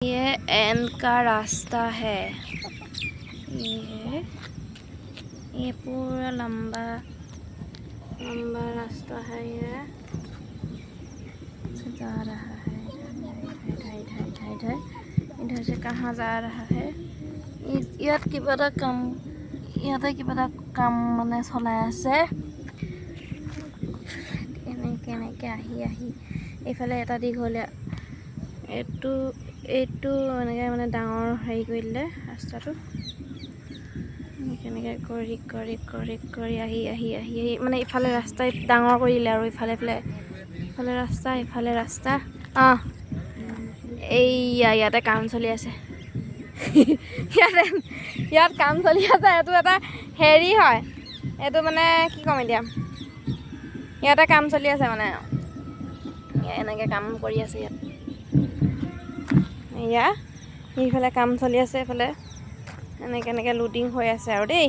ये एंड का रास्ता है। ये पूरा लंबा रास्ता है। ये जा रहा है इधर से कहाँ जा रहा है। ইয়াত কিবা এটা কাম মানে চলাই আছে। এনেকে আহি এইফালে এটা দীঘলীয়া এইটো এনেকৈ মানে ডাঙৰ হেৰি কৰি দিলে ৰাস্তাটো। এনেকৈ কৰি আহি মানে ইফালে ৰাস্তা ডাঙৰ কৰি দিলে আৰু ইফালে ৰাস্তা ইয়াতে কাম চলি আছে। ইয়াত কাম চলি আছে। এইটো এটা হেৰি হয়, এইটো মানে কি ক'ম এতিয়া, ইয়াতে কাম চলি আছে মানে এনেকৈ কাম কৰি আছে ইয়াত। এইফালে কাম চলি আছে, এইফালে এনেকৈ লোডিং হৈ আছে আৰু দেই।